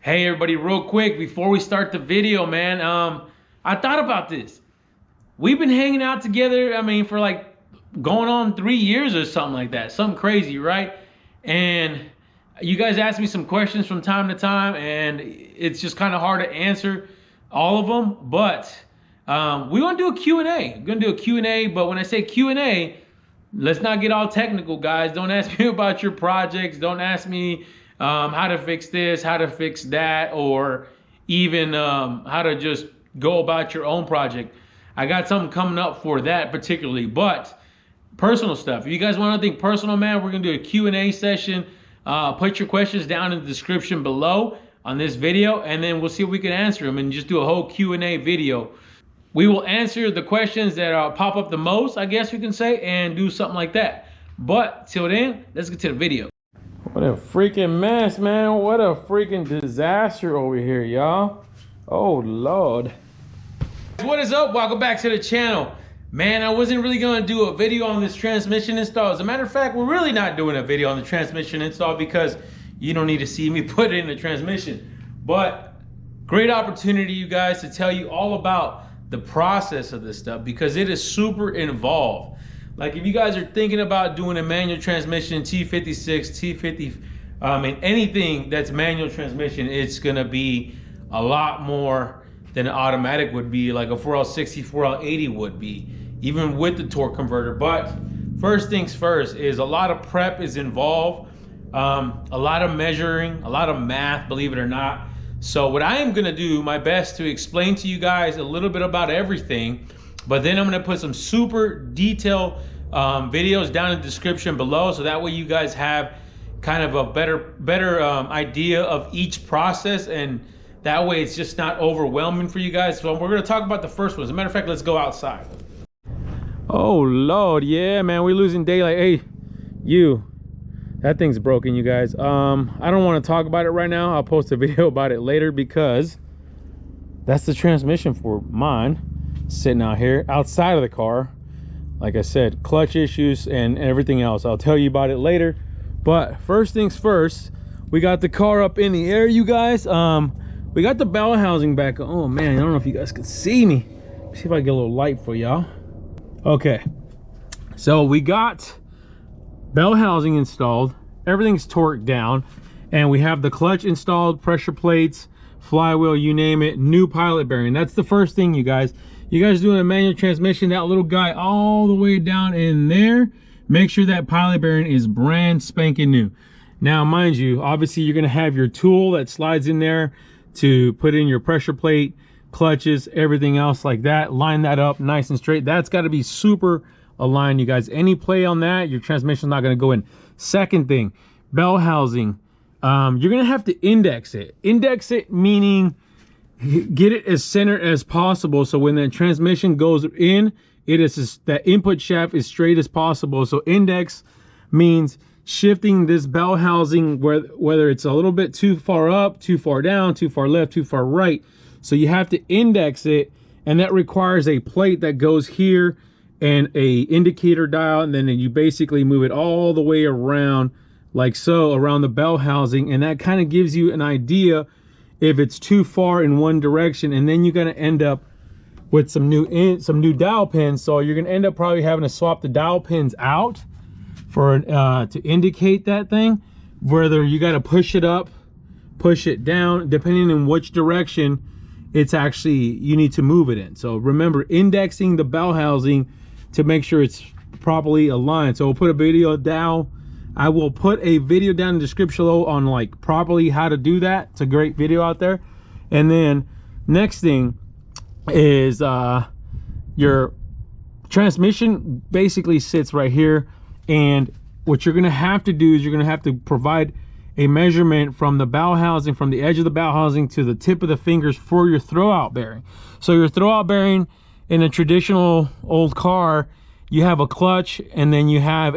Hey everybody, real quick before we start the video, man, I thought about this. We've been hanging out together, for like going on 3 years or something like that. Something crazy, right? And you guys ask me some questions from time to time, and it's just kind of hard to answer all of them. But we want to do a Q&A. We're going to do a Q&A, but when I say Q&A, let's not get all technical, guys. Don't ask me about your projects. Don't ask me how to fix this, how to fix that, or even how to just go about your own project. I got something coming up for that particularly, but personal stuff. If you guys want anything personal, man, we're gonna do a Q&A session. Put your questions down in the description below on this video, and then we'll see if we can answer them and just do a whole Q&A video. We will answer the questions that pop up the most, I guess we can say, and do something like that. But till then, let's get to the video. What a freaking mess, man. What a freaking disaster over here, y'all. Oh, Lord. What is up? Welcome back to the channel. Man, I wasn't really going to do a video on this transmission install. As a matter of fact, we're really not doing a video on the transmission install because you don't need to see me put it in the transmission. But great opportunity, you guys, to tell you all about the process of this stuff because it is super involved. Like if you guys are thinking about doing a manual transmission, T56, T50, anything that's manual transmission, it's gonna be a lot more than an automatic would be, like a 4L60, 4L80 would be, even with the torque converter. But first things first is a lot of prep is involved, a lot of measuring, a lot of math, believe it or not. So what I am gonna do my best to explain to you guys a little bit about everything, but then I'm gonna put some super detailed videos down in the description below, so that way you guys have kind of a better idea of each process, and that way it's just not overwhelming for you guys. So we're gonna talk about the first one. As a matter of fact, let's go outside. Oh Lord, yeah, man, we're losing daylight. Hey, that thing's broken, you guys. I don't want to talk about it right now. I'll post a video about it later because that's the transmission for mine, sitting out here outside of the car. Like I said, clutch issues and everything else. I'll tell you about it later. But first things first, we got the car up in the air, you guys. We got the bell housing back. Oh man, I don't know if you guys can see me. See if I get a little light for y'all. Okay, so we got bell housing installed, everything's torqued down, and we have the clutch installed, pressure plates, flywheel, you name it, new pilot bearing. That's the first thing, you guys. You guys doing a manual transmission, that little guy all the way down in there, make sure that pilot bearing is brand spanking new. Now, mind you, obviously you're gonna have your tool that slides in there to put in your pressure plate, clutches, everything else like that. Line that up nice and straight. That's gotta be super aligned, you guys. Any play on that, your transmission's not gonna go in. Second thing, bell housing. You're gonna have to index it. Index it meaning get it as centered as possible, so when the transmission goes in, that input shaft is straight as possible. So index means shifting this bell housing, whether it's a little bit too far up, too far down, too far left, too far right. So you have to index it, and that requires a plate that goes here and a indicator dial, and then you basically move it all the way around like so around the bell housing, and that kind of gives you an idea if it's too far in one direction. And then you're going to end up with some new dial pins, so you're going to end up probably having to swap the dial pins out for to indicate that thing, whether you got to push it up, push it down, depending on which direction it's actually you need to move it in. So remember, indexing the bell housing to make sure it's properly aligned. So we'll put a video down. I will put a video down in the description below on like properly how to do that. It's a great video out there. And then next thing is your transmission basically sits right here, and what you're gonna have to do is you're gonna have to provide a measurement from the bell housing, from the edge of the bell housing to the tip of the fingers for your throwout bearing. So your throwout bearing in a traditional old car, you have a clutch, and then you have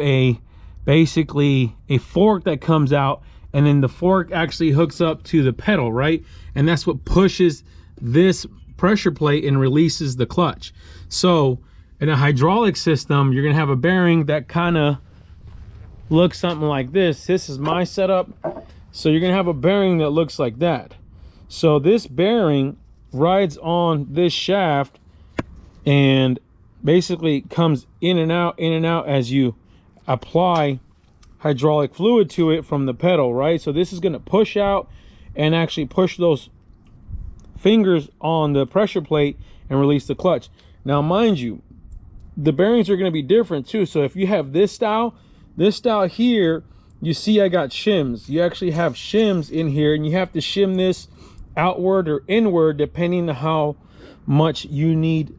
basically a fork that comes out, and then the fork actually hooks up to the pedal, right? And that's what pushes this pressure plate and releases the clutch. So in a hydraulic system, you're gonna have a bearing that kind of looks something like this. This is my setup. So you're gonna have a bearing that looks like that. So this bearing rides on this shaft and basically comes in and out as you apply hydraulic fluid to it from the pedal, right? So this is going to push out and actually push those fingers on the pressure plate and release the clutch. Now mind you, the bearings are going to be different too. So if you have this style here, you see I got shims. You actually have shims in here, and you have to shim this outward or inward depending on how much you need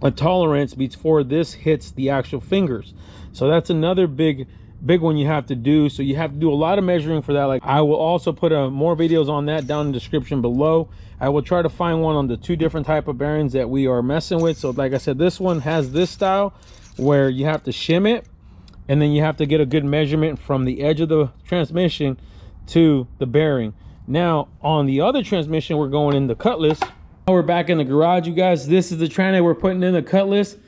a tolerance before this hits the actual fingers. So that's another big one you have to do. So you have to do a lot of measuring for that. Like, I will also put more videos on that down in the description below. I will try to find one on the 2 different type of bearings that we are messing with. So like I said, this one has this style where you have to shim it, and then you have to get a good measurement from the edge of the transmission to the bearing. Now on the other transmission, we're going in the cutlass. Now we're back in the garage, you guys. This is the tranny we're putting in the cutlass.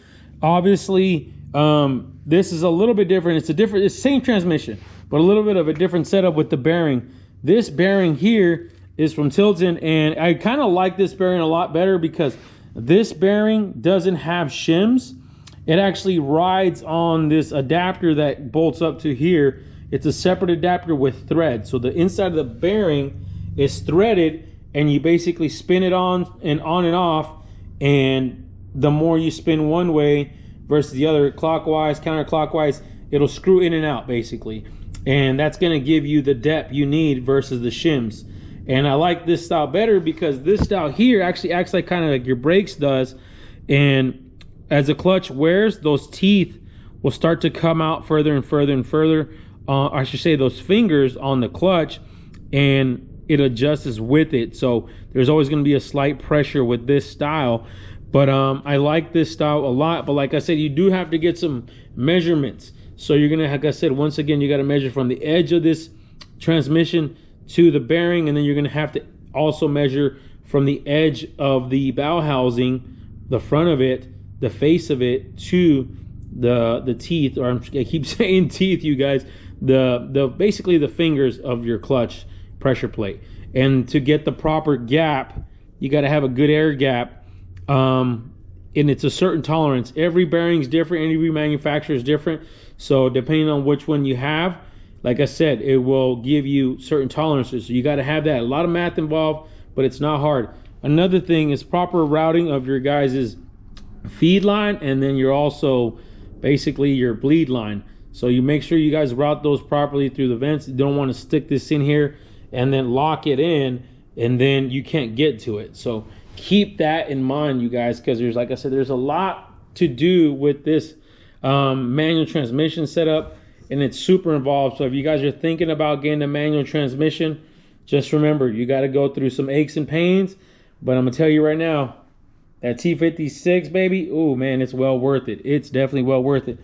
Obviously this is a little bit different. It's the same transmission, but a little bit of a different setup with the bearing. This bearing here is from Tilton, and I kind of like this bearing a lot better because this bearing doesn't have shims. It actually rides on this adapter that bolts up to here. It's a separate adapter with thread. So the inside of the bearing is threaded, and you basically spin it on and off. And the more you spin one way versus the other, clockwise, counterclockwise, it'll screw in and out basically. And that's gonna give you the depth you need versus the shims. And I like this style better because this style here actually acts like kind of like your brakes does. And as the clutch wears, those teeth will start to come out further and further and further. I should say those fingers on the clutch, and it adjusts with it. So there's always going to be a slight pressure with this style. But I like this style a lot. But like I said, you do have to get some measurements. So you're going to, like I said, once again, you got to measure from the edge of this transmission to the bearing. And then you're going to have to also measure from the edge of the bow housing, the front of it, the face of it, to the teeth, or I keep saying teeth, you guys, the basically the fingers of your clutch pressure plate. And to get the proper gap, you got to have a good air gap, and it's a certain tolerance. Every bearing is different, every manufacturer is different. So depending on which one you have, like I said, it will give you certain tolerances. So you got to have that. A lot of math involved, but it's not hard. Another thing is proper routing of your guys's feed line, and then you're also basically your bleed line. So you make sure you guys route those properly through the vents. You don't want to stick this in here and then lock it in, and then you can't get to it. So keep that in mind, you guys, because there's, like I said, there's a lot to do with this manual transmission setup, and it's super involved. So if you guys are thinking about getting a manual transmission, just remember, you got to go through some aches and pains. But I'm gonna tell you right now, that T56, baby, oh man, it's well worth it. It's definitely well worth it.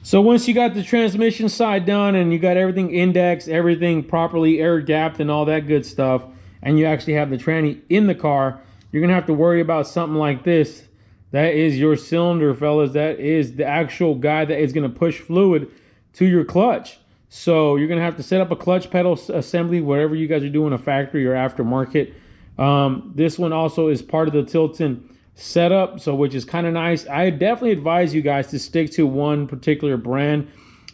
So once you got the transmission side done and you got everything indexed, everything properly air gapped and all that good stuff, and you actually have the tranny in the car, you're gonna have to worry about something like this. That is your cylinder, fellas. That is the actual guy that is gonna push fluid to your clutch. So you're gonna have to set up a clutch pedal assembly, whatever you guys are doing, a factory or aftermarket. This one also is part of the Tilton setup, so which is kind of nice. I definitely advise you guys to stick to one particular brand,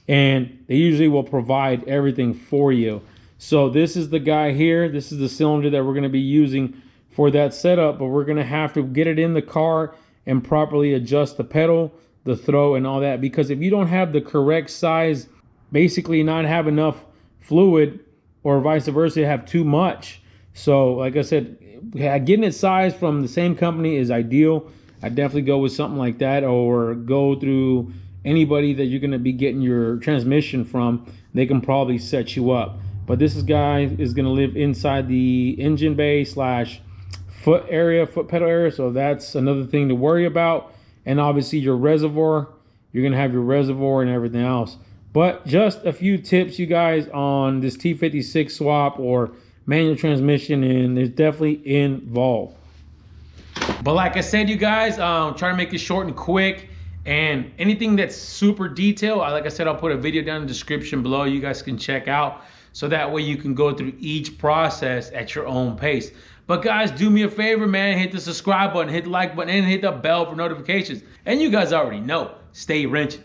and they usually will provide everything for you. So this is the guy here. This is the cylinder that we're going to be using for that setup, but we're going to have to get it in the car and properly adjust the pedal, the throw, and all that, because if you don't have the correct size, basically not have enough fluid, or vice versa, have too much. So like I said, getting it sized from the same company is ideal. I definitely go with something like that, or go through anybody that you're going to be getting your transmission from. They can probably set you up. But this guy is going to live inside the engine bay slash foot pedal area. So that's another thing to worry about. And obviously your reservoir, you're going to have your reservoir and everything else. But just a few tips, you guys, on this T56 swap or manual transmission, and it's definitely involved. But like I said, you guys, try to make it short and quick, and anything that's super detailed, like I said, I'll put a video down in the description below you guys can check out. so that way you can go through each process at your own pace. But guys, do me a favor, man. Hit the subscribe button, hit the like button, and hit the bell for notifications. And you guys already know, stay wrenching.